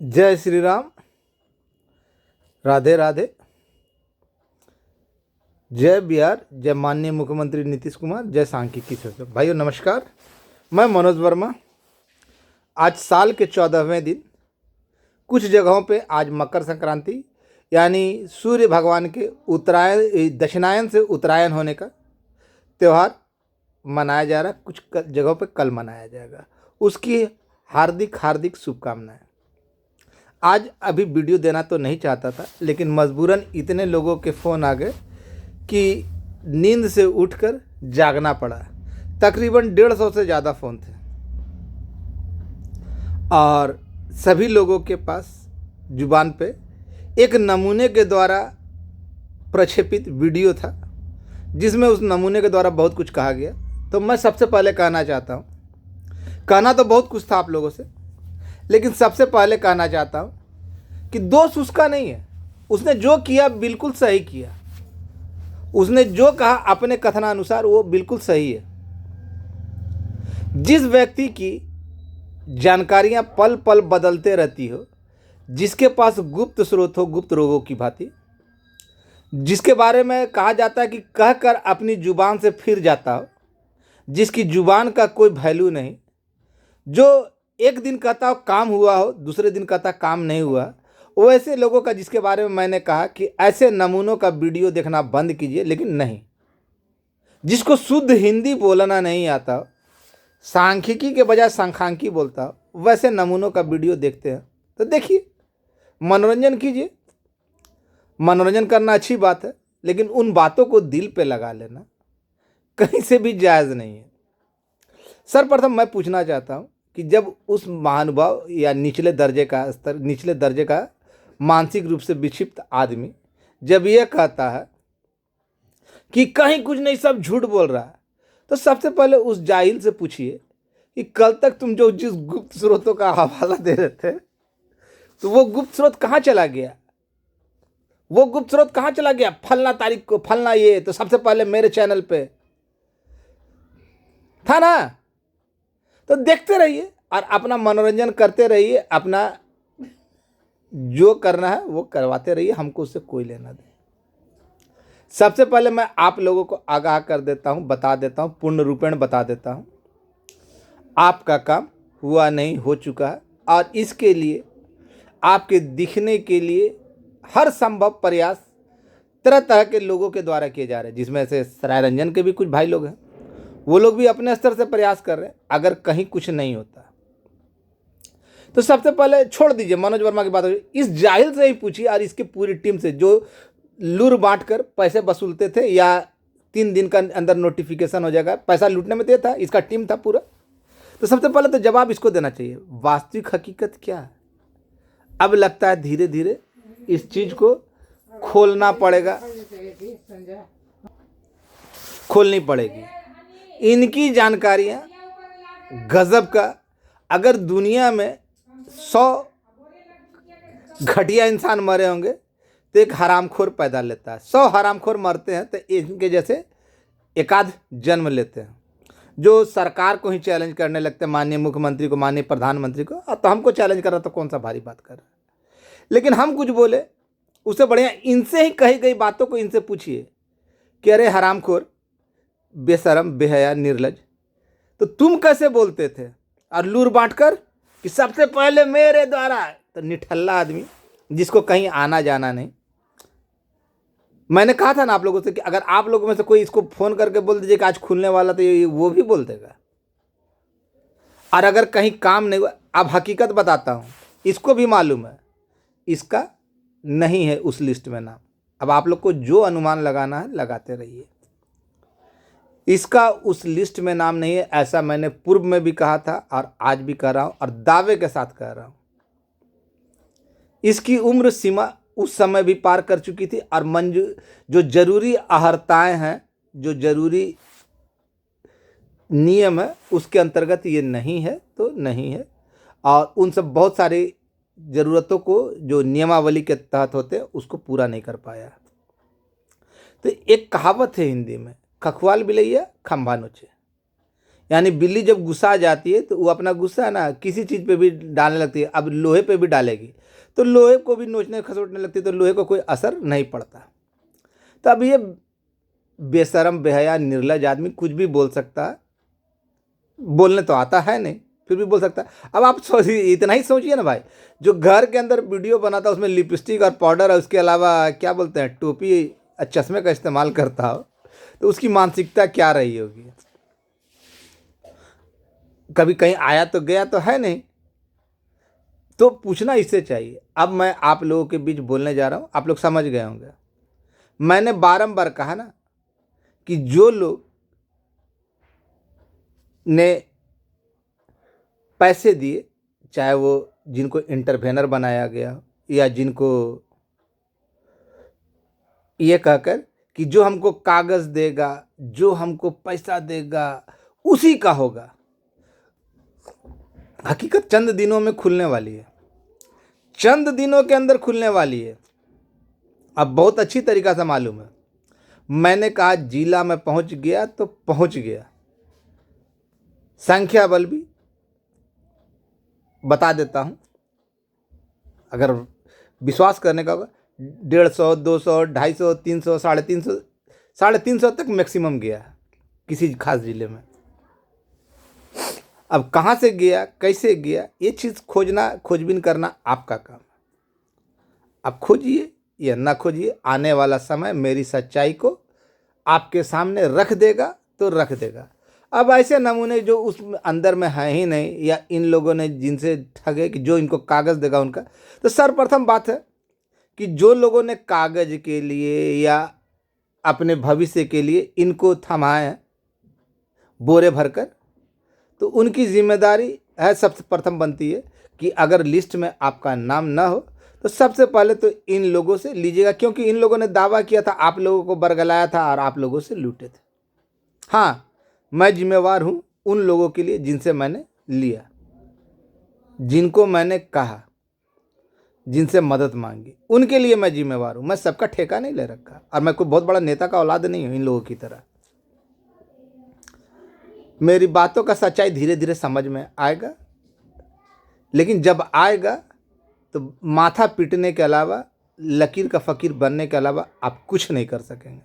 जय श्री राम। राधे राधे। जय बिहार। जय माननीय मुख्यमंत्री नीतीश कुमार। जय सांख्यिकी शास्त्र। भाइयों नमस्कार। मैं मनोज वर्मा। आज साल के 14वें दिन कुछ जगहों पे आज मकर संक्रांति यानी सूर्य भगवान के उत्तरायण दक्षिणायन से उत्तरायण होने का त्यौहार मनाया जा रहा है। कुछ जगहों पे कल मनाया जाएगा। उसकी हार्दिक हार्दिक शुभकामनाएं। आज अभी वीडियो देना तो नहीं चाहता था, लेकिन मजबूरन इतने लोगों के फ़ोन आ गए कि नींद से उठकर जागना पड़ा। तकरीबन 150 से ज़्यादा फ़ोन थे और सभी लोगों के पास जुबान पे एक नमूने के द्वारा प्रक्षेपित वीडियो था, जिसमें उस नमूने के द्वारा बहुत कुछ कहा गया। तो मैं सबसे पहले कहना चाहता हूँ, कहना तो बहुत कुछ था आप लोगों से, लेकिन सबसे पहले कहना चाहता हूँ कि दोष उसका नहीं है। उसने जो किया बिल्कुल सही किया। उसने जो कहा अपने कथनानुसार वो बिल्कुल सही है। जिस व्यक्ति की जानकारियां पल पल बदलते रहती हो, जिसके पास गुप्त स्रोत हो गुप्त रोगों की भांति, जिसके बारे में कहा जाता है कि कहकर अपनी जुबान से फिर जाता हो, जिसकी जुबान का कोई वैल्यू नहीं, जो एक दिन कहता हो काम हुआ हो, दूसरे दिन कहता काम नहीं हुआ, वैसे लोगों का जिसके बारे में मैंने कहा कि ऐसे नमूनों का वीडियो देखना बंद कीजिए। लेकिन नहीं, जिसको शुद्ध हिंदी बोलना नहीं आता हो, सांख्यिकी के बजाय सांख्यिकी बोलता हो, वैसे नमूनों का वीडियो देखते हैं तो देखिए, मनोरंजन कीजिए। मनोरंजन करना अच्छी बात है, लेकिन उन बातों को दिल पे लगा लेना कहीं से भी जायज़ नहीं है। सर्वप्रथम मैं पूछना चाहता हूँ कि जब उस महानुभाव या निचले दर्जे का मानसिक रूप से विक्षिप्त आदमी जब यह कहता है कि कहीं कुछ नहीं, सब झूठ बोल रहा है, तो सबसे पहले उस जाहिल से पूछिए कि कल तक तुम जो जिस गुप्त स्रोतों का हवाला दे रहे थे, तो वो गुप्त स्रोत कहाँ चला गया? वो गुप्त स्रोत कहाँ चला गया? फलना तारीख को फलना, ये तो सबसे पहले मेरे चैनल पे था ना। तो देखते रहिए और अपना मनोरंजन करते रहिए। अपना जो करना है वो करवाते रहिए, हमको उससे कोई लेना देना। सबसे पहले मैं आप लोगों को आगाह कर देता हूं, बता देता हूं, पूर्ण रूपेण बता देता हूं, आपका काम हुआ नहीं, हो चुका है। और इसके लिए आपके दिखने के लिए हर संभव प्रयास तरह तरह के लोगों के द्वारा किए जा रहे हैं, जिसमें से सराय रंजन के भी कुछ भाई लोग हैं। वो लोग भी अपने स्तर से प्रयास कर रहे हैं। अगर कहीं कुछ नहीं होता तो सबसे पहले छोड़ दीजिए मनोज वर्मा की बात। इस जाहिल से ही पूछिए और इसकी पूरी टीम से, जो लूर बांट कर पैसे वसूलते थे या 3 दिन का अंदर नोटिफिकेशन हो जाएगा, पैसा लूटने में दिया था, इसका टीम था पूरा। तो सबसे पहले तो जवाब इसको देना चाहिए। वास्तविक हकीकत क्या है? अब लगता है धीरे धीरे इस चीज को खोलना पड़ेगा, खोलनी पड़ेगी। इनकी जानकारियां गजब का। अगर दुनिया में 100 घटिया इंसान मरे होंगे तो एक हरामखोर पैदा लेता है। 100 हरामखोर मरते हैं तो इनके जैसे एकाध जन्म लेते हैं, जो सरकार को ही चैलेंज करने लगते हैं, माननीय मुख्यमंत्री को, माननीय प्रधानमंत्री को। तो हमको चैलेंज कर रहा तो कौन सा भारी बात कर रहा है? लेकिन हम कुछ बोले उससे बढ़िया इनसे ही कही गई बातों को इनसे पूछिए कि अरे हरामखोर, बेशरम, बेहया, निर्लज, तो तुम कैसे बोलते थे? और लूर बांट कर कि सबसे पहले मेरे द्वारा। तो निठल्ला आदमी जिसको कहीं आना जाना नहीं। मैंने कहा था ना आप लोगों से कि अगर आप लोगों में से कोई इसको फोन करके बोल दीजिए कि आज खुलने वाला, तो ये वो भी बोल देगा। और अगर कहीं काम नहीं हुआ, अब हकीकत बताता हूँ, इसको भी मालूम है इसका नहीं है उस लिस्ट में नाम। अब आप लोग को जो अनुमान लगाना है लगाते रहिए। इसका उस लिस्ट में नाम नहीं है, ऐसा मैंने पूर्व में भी कहा था और आज भी कह रहा हूं और दावे के साथ कह रहा हूं। इसकी उम्र सीमा उस समय भी पार कर चुकी थी और जो जरूरी अहर्ताएं हैं, जो जरूरी नियम है, उसके अंतर्गत ये नहीं है तो नहीं है। और उन सब बहुत सारी ज़रूरतों को जो नियमावली के तहत होते हैं उसको पूरा नहीं कर पाया। तो एक कहावत है हिंदी में, खखवाल बिलैया खंभा नोचे। यानी बिल्ली जब गुस्सा आ जाती है तो वो अपना गुस्सा ना किसी चीज़ पे भी डालने लगती है। अब लोहे पे भी डालेगी तो लोहे को भी नोचने खसोटने लगती है, तो लोहे को कोई असर नहीं पड़ता। तो अब ये बेशरम बेहया निर्लज आदमी कुछ भी बोल सकता है, बोलने तो आता है नहीं फिर भी बोल सकता है। अब आप सोचिए, इतना ही सोचिए ना भाई, जो घर के अंदर वीडियो बनाता है उसमें लिपस्टिक और पाउडर और उसके अलावा क्या बोलते हैं टोपी और चश्मे का इस्तेमाल करता हो, तो उसकी मानसिकता क्या रही होगी। कभी कहीं आया तो गया तो है नहीं, तो पूछना इससे चाहिए। अब मैं आप लोगों के बीच बोलने जा रहा हूँ, आप लोग समझ गए होंगे। मैंने बारंबार कहा ना कि जो लोग ने पैसे दिए, चाहे वो जिनको इंटरवेनर बनाया गया या जिनको ये कहकर कि जो हमको कागज़ देगा, जो हमको पैसा देगा उसी का होगा, हकीकत चंद दिनों में खुलने वाली है, चंद दिनों के अंदर खुलने वाली है। अब बहुत अच्छी तरीक़ा से मालूम है। मैंने कहा जिला में पहुंच गया तो पहुंच गया। संख्या बल भी बता देता हूं, अगर विश्वास करने का होगा 150, 200, 250, 300, 350, 350 तक मैक्सिमम गया किसी खास जिले में। अब कहाँ से गया, कैसे गया, ये चीज़ खोजना, खोजबीन करना आपका काम है। आप खोजिए या ना खोजिए, आने वाला समय मेरी सच्चाई को आपके सामने रख देगा तो रख देगा। अब ऐसे नमूने जो उस अंदर में हैं ही नहीं, या इन लोगों ने जिनसे ठगे कि जो इनको कागज़ देगा उनका, तो सर्वप्रथम बात है कि जो लोगों ने कागज़ के लिए या अपने भविष्य के लिए इनको थमाए बोरे भरकर, तो उनकी जिम्मेदारी है, सबसे प्रथम बनती है कि अगर लिस्ट में आपका नाम ना हो तो सबसे पहले तो इन लोगों से लीजिएगा, क्योंकि इन लोगों ने दावा किया था, आप लोगों को बरगलाया था और आप लोगों से लूटे थे। हाँ, मैं जिम्मेवार हूँ उन लोगों के लिए जिनसे मैंने लिया, जिनको मैंने कहा, जिनसे मदद मांगी, उनके लिए मैं जिम्मेवार हूँ। मैं सबका ठेका नहीं ले रखा, और मैं कोई बहुत बड़ा नेता का औलाद नहीं हूँ इन लोगों की तरह। मेरी बातों का सच्चाई धीरे धीरे समझ में आएगा, लेकिन जब आएगा तो माथा पीटने के अलावा, लकीर का फ़कीर बनने के अलावा आप कुछ नहीं कर सकेंगे।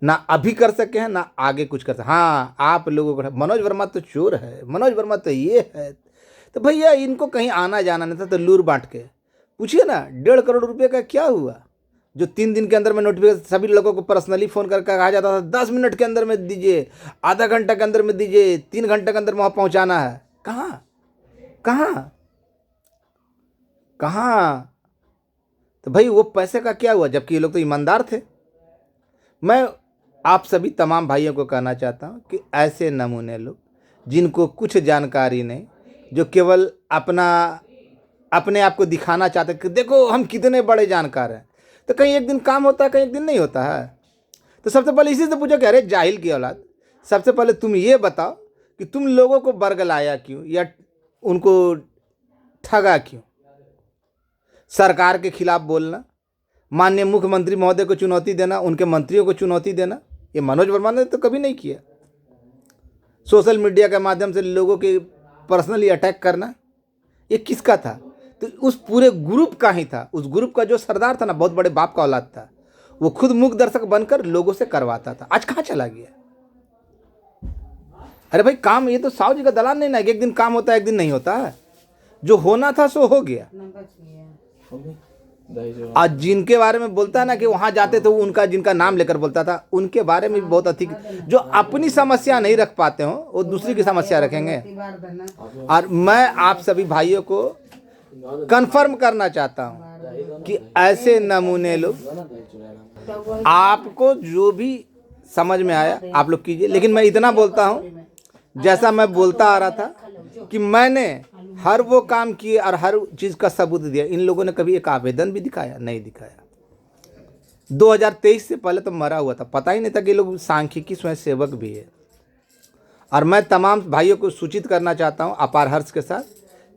ना अभी कर सके हैं, ना आगे कुछ कर सके। हाँ, आप लोगों को मनोज वर्मा तो चोर है, मनोज वर्मा तो ये है, तो भैया इनको कहीं आना जाना नहीं था, तो लूर बांट के पूछिए ना 1.5 करोड़ रुपये का क्या हुआ, जो 3 दिन के अंदर में नोटिफिकेशन सभी लोगों को पर्सनली फ़ोन करके कहा जाता था 10 मिनट के अंदर में दीजिए, आधा घंटा के अंदर में दीजिए, 3 घंटे के अंदर वहाँ पहुँचाना है। कहाँ कहाँ कहाँ? तो भाई वो पैसे का क्या हुआ, जबकि ये लोग तो ईमानदार थे। मैं आप सभी तमाम भाइयों को कहना चाहता हूँ कि ऐसे नमूने लोग जिनको कुछ जानकारी नहीं, जो केवल अपने आप को दिखाना चाहते कि देखो हम कितने बड़े जानकार हैं, तो कहीं एक दिन काम होता है, कहीं एक दिन नहीं होता है। तो सबसे पहले इसी से पूछो कि अरे जाहिल की औलाद, सबसे पहले तुम ये बताओ कि तुम लोगों को बरगलाया क्यों या उनको ठगा क्यों। सरकार के खिलाफ बोलना, माननीय मुख्यमंत्री महोदय को चुनौती देना, उनके मंत्रियों को चुनौती देना, ये मनोज वर्मा ने तो कभी नहीं किया। सोशल मीडिया के माध्यम से लोगों के पर्सनली अटैक करना, ये किसका था? तो उस पूरे ग्रुप का ही था। उस ग्रुप का जो सरदार था ना, बहुत बड़े बाप का औलाद था, वो खुद मूक दर्शक बनकर लोगों से करवाता था। आज कहाँ चला गया? अरे भाई काम, ये तो साहु जी का दलाल नहीं ना, एक दिन काम होता है एक दिन नहीं होता है। जो होना था सो हो गया। आज जिनके बारे में बोलता है ना कि वहां जाते तो उनका जिनका नाम लेकर बोलता था, उनके बारे में भी बहुत अधिक, जो अपनी समस्या नहीं रख पाते हो वो दूसरी की समस्या रखेंगे। और मैं आप सभी भाइयों को कंफर्म करना चाहता हूं कि ऐसे नमूने लोग, आपको जो भी समझ में आया आप लोग कीजिए, लेकिन मैं इतना बोलता हूं, जैसा मैं बोलता आ रहा था कि मैंने हर वो काम किए और हर चीज़ का सबूत दिया। इन लोगों ने कभी एक आवेदन भी दिखाया? नहीं दिखाया। 2023 से पहले तो मरा हुआ था, पता ही नहीं था कि लोग सांख्यिकी स्वयं सेवक भी है। और मैं तमाम भाइयों को सूचित करना चाहता हूं अपार हर्ष के साथ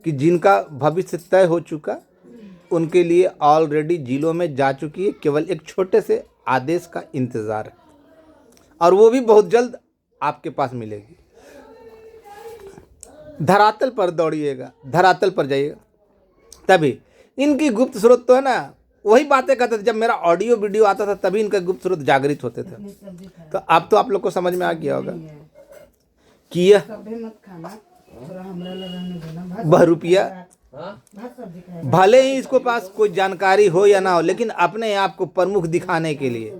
कि जिनका भविष्य तय हो चुका, उनके लिए ऑलरेडी जिलों में जा चुकी है, केवल एक छोटे से आदेश का इंतज़ार है, और वो भी बहुत जल्द आपके पास मिलेगी। धरातल पर दौड़िएगा, धरातल पर जाइएगा, तभी इनकी गुप्त स्रोत तो है ना, वही बातें करते थे। जब मेरा ऑडियो वीडियो आता था तभी इनका गुप्त स्रोत जागृत होते थे। तो अब तो आप लोग को समझ में आ गया होगा कि यह बहरूपिया भले ही इसको पास कोई जानकारी हो या ना हो, लेकिन अपने आप को प्रमुख दिखाने के लिए,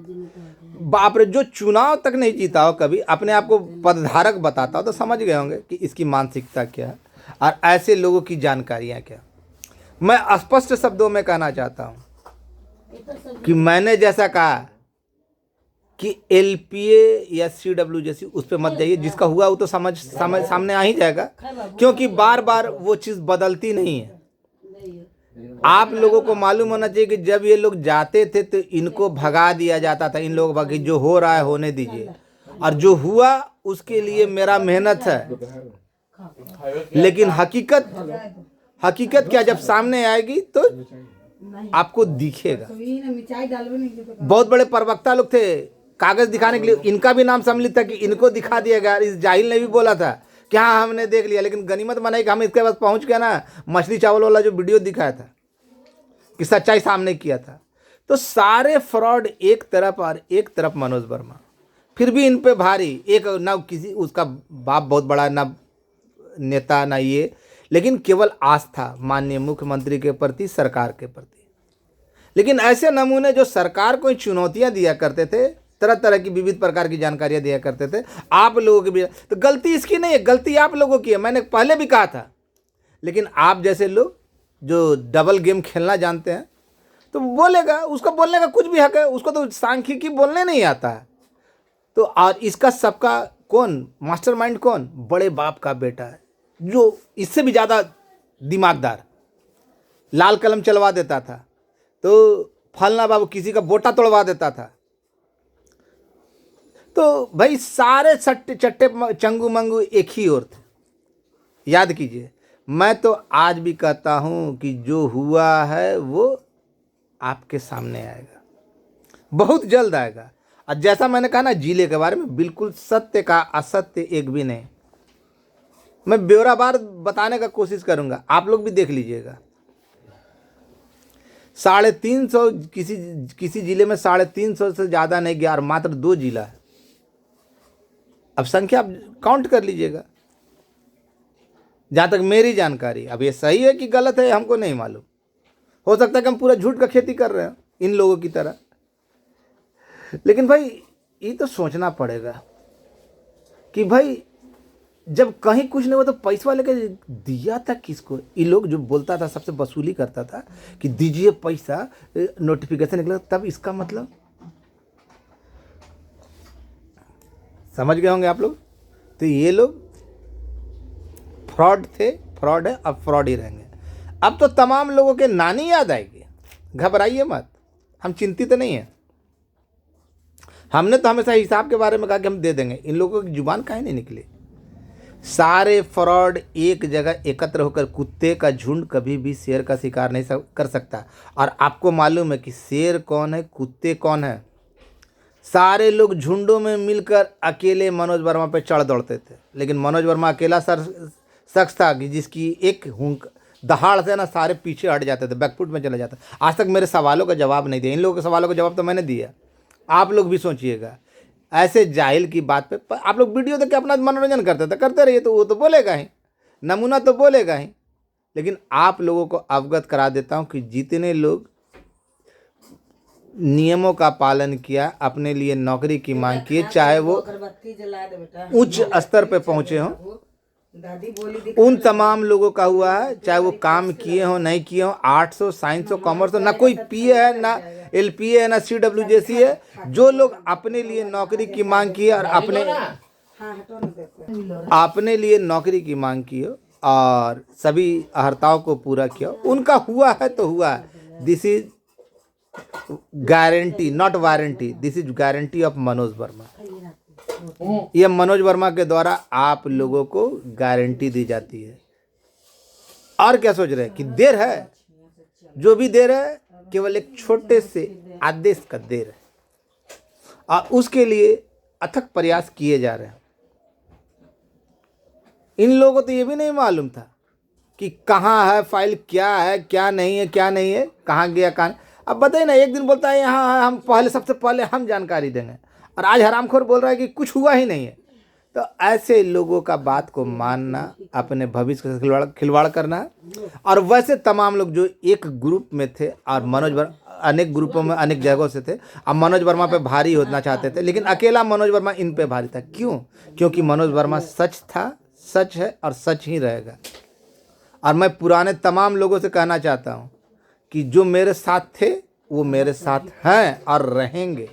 बाप रे, जो चुनाव तक नहीं जीता हो कभी, अपने आप को पदधारक बताता हो, तो समझ गए होंगे कि इसकी मानसिकता क्या है और ऐसे लोगों की जानकारियां क्या। मैं स्पष्ट शब्दों में कहना चाहता हूं कि मैंने जैसा कहा कि एलपीए या सीडब्ल्यू जैसी उस पर मत जाइए, जिसका हुआ वो तो समझ सामने आ ही जाएगा, क्योंकि बार बार वो चीज़ बदलती नहीं है। आप लोगों को मालूम होना चाहिए कि जब ये लोग जाते थे तो इनको भगा दिया जाता था, इन लोगों को कि जो हो रहा है होने दीजिए, और जो हुआ उसके लिए मेरा मेहनत है। लेकिन हकीकत क्या जब सामने आएगी तो आपको दिखेगा। बहुत बड़े प्रवक्ता लोग थे कागज दिखाने के लिए, इनका भी नाम सम्मिलित था कि इनको दिखा दिया गया। इस जाहिल ने भी बोला था कि हाँ हमने देख लिया, लेकिन गनीमत बनाई कि हम इसके पास पहुंच गया ना, मछली चावल वाला जो वीडियो दिखाया था कि सच्चाई सामने किया था। तो सारे फ्रॉड एक तरफ और एक तरफ मनोज वर्मा, फिर भी इन पे भारी, एक ना किसी उसका बाप बहुत बड़ा, ना नेता, ना ये, लेकिन केवल आस्था माननीय मुख्यमंत्री के प्रति, सरकार के प्रति। लेकिन ऐसे नमूने जो सरकार को चुनौतियां दिया करते थे, तरह तरह की विविध प्रकार की जानकारियां दिया करते थे, आप लोगों की भी तो गलती इसकी नहीं है, गलती आप लोगों की है। मैंने पहले भी कहा था, लेकिन आप जैसे लोग जो डबल गेम खेलना जानते हैं तो बोलेगा, उसको बोलने का कुछ भी हक है, उसको तो सांख्यिकी बोलने नहीं आता है। तो और इसका सबका कौन मास्टरमाइंड, कौन? बड़े बाप का बेटा है, जो इससे भी ज़्यादा दिमागदार, लाल कलम चलवा देता था तो फलना बाबू किसी का बोटा तोड़वा देता था। तो भाई सारे सट्टे चट्टे चंगू मंगू एक ही ओर थे, याद कीजिए। मैं तो आज भी कहता हूँ कि जो हुआ है वो आपके सामने आएगा, बहुत जल्द आएगा। और जैसा मैंने कहा ना जिले के बारे में, बिल्कुल सत्य का असत्य एक भी नहीं। मैं ब्यौरावार बताने का कोशिश करूंगा, आप लोग भी देख लीजिएगा। 350 किसी जिले में 350 से ज़्यादा नहीं गया, और मात्र 2 जिला है। अब संख्या आप काउंट कर लीजिएगा। जहाँ तक मेरी जानकारी, अब ये सही है कि गलत है हमको नहीं मालूम, हो सकता है कि हम पूरा झूठ का खेती कर रहे हैं इन लोगों की तरह। लेकिन भाई ये तो सोचना पड़ेगा कि भाई जब कहीं कुछ नहीं हुआ तो पैसा लेके दिया था किसको? ये लोग जो बोलता था सबसे वसूली करता था कि दीजिए पैसा, नोटिफिकेशन निकला, तब इसका मतलब समझ गए होंगे आप लोग। तो ये लोग फ्रॉड थे, फ्रॉड है, अब फ्रॉड ही रहेंगे। अब तो तमाम लोगों के नानी याद आएगी, घबराइए मत, हम चिंतित नहीं हैं। हमने तो हमेशा हिसाब के बारे में कहा कि हम दे देंगे, इन लोगों की जुबान काहे नहीं निकली। सारे फ्रॉड एक जगह एकत्र होकर, कुत्ते का झुंड कभी भी शेर का शिकार नहीं कर सकता। और आपको मालूम है कि शेर कौन है, कुत्ते कौन है? सारे लोग झुंडों में मिलकर अकेले मनोज वर्मा पे चढ़ दौड़ते थे, लेकिन मनोज वर्मा अकेला शख्स था कि जिसकी एक हुंक दहाड़ से ना सारे पीछे हट जाते थे, बैकफुट में चले जाते। आज तक मेरे सवालों का जवाब नहीं दिया, इन लोगों के सवालों का जवाब तो मैंने दिया। आप लोग भी सोचिएगा, ऐसे जाहिल की बात पे आप लोग वीडियो देख के अपना मनोरंजन करते थे, करते रहिए, तो वो तो बोलेगा ही, नमूना तो बोलेगा ही। लेकिन आप लोगों को अवगत करा देता हूँ कि जितने लोग नियमों का पालन किया, अपने लिए नौकरी की मांग किए, चाहे वो उच्च स्तर पे पहुँचे हों, उन तमाम लोगों का हुआ है, चाहे वो काम किए हो नहीं किए हो, आर्ट्स हो, साइंस हो, कॉमर्स हो, ना कोई पीए है, ना एलपीए है, ना सीडब्ल्यू जैसी है। जो लोग अपने लिए नौकरी की मांग की और अपने लिए नौकरी की मांग की हो और सभी अहर्ताओं को पूरा किया, उनका हुआ है तो हुआ है। This is guarantee, not warranty, this is guarantee of Manoj Verma. यह मनोज वर्मा के द्वारा आप लोगों को गारंटी दी जाती है। और क्या सोच रहे हैं कि देर है? जो भी देर है केवल एक छोटे से आदेश का देर है, और उसके लिए अथक प्रयास किए जा रहे हैं। इन लोगों को तो ये भी नहीं मालूम था कि कहाँ है फाइल, क्या है क्या नहीं है, क्या नहीं है, कहाँ गया कहाँ नहीं। अब बताइए ना, एक दिन बोलता है यहाँ है, हम पहले सबसे पहले हम जानकारी देंगे, और आज हरामखोर बोल रहा है कि कुछ हुआ ही नहीं है। तो ऐसे लोगों का बात को मानना अपने भविष्य से खिलवाड़ करना है। और वैसे तमाम लोग जो एक ग्रुप में थे, और मनोज वर्मा अनेक ग्रुपों में अनेक जगहों से थे, अब मनोज वर्मा पे भारी होना चाहते थे, लेकिन अकेला मनोज वर्मा इन पे भारी था। क्यों? क्योंकि मनोज वर्मा सच था, सच है और सच ही रहेगा। और मैं पुराने तमाम लोगों से कहना चाहता हूँ कि जो मेरे साथ थे वो मेरे साथ हैं और रहेंगे।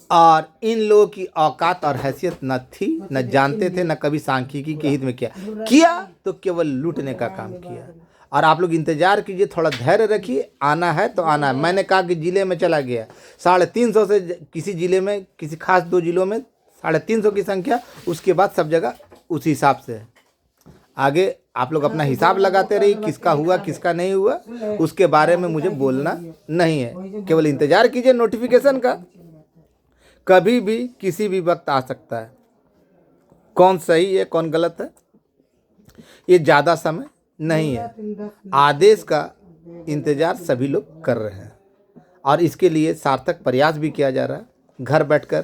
और इन लोगों की औकात और हैसियत न थी, न जानते थे, न कभी सांख्यिकी के हित में किया तो केवल लूटने का काम किया। और आप लोग इंतजार कीजिए, थोड़ा धैर्य रखिए, आना है तो आना है। मैंने कहा कि जिले में चला गया 350 से किसी जिले में, किसी खास 2 जिलों में 350 की संख्या, उसके बाद सब जगह उसी हिसाब से है। आगे आप लोग अपना हिसाब लगाते रहिए, किसका हुआ किसका नहीं हुआ उसके बारे में मुझे बोलना नहीं है। केवल इंतजार कीजिए नोटिफिकेशन का, कभी भी किसी भी वक्त आ सकता है। कौन सही है कौन गलत है ये ज़्यादा समय नहीं है। आदेश का इंतजार सभी लोग कर रहे हैं और इसके लिए सार्थक प्रयास भी किया जा रहा है। घर बैठकर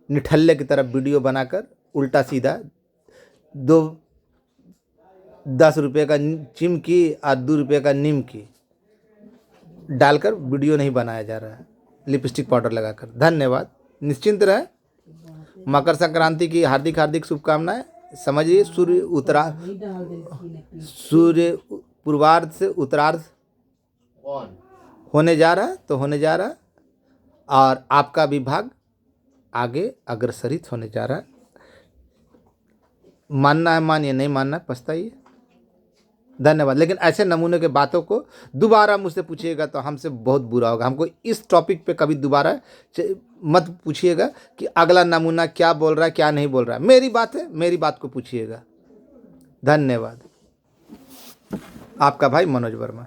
निठल्ले की तरफ वीडियो बनाकर उल्टा सीधा 10 रुपये का चिमकी और 2 रुपये का निमकी डालकर वीडियो नहीं बनाया जा रहा है, लिपस्टिक पाउडर लगाकर। धन्यवाद, निश्चिंत रहें। मकर संक्रांति की हार्दिक हार्दिक शुभकामनाएं। समझिए, सूर्य पूर्वार्ध से उत्तरार्ध होने जा रहा है, तो होने जा रहा है, और आपका विभाग आगे अग्रसरित होने जा रहा है। मानना है मानिए, नहीं मानना है पछताइए। धन्यवाद। लेकिन ऐसे नमूने के बातों को दोबारा मुझसे पूछिएगा तो हमसे बहुत बुरा होगा। हमको इस टॉपिक पे कभी दोबारा मत पूछिएगा कि अगला नमूना क्या बोल रहा है क्या नहीं बोल रहा है। मेरी बात है, मेरी बात को पूछिएगा। धन्यवाद। आपका भाई मनोज वर्मा।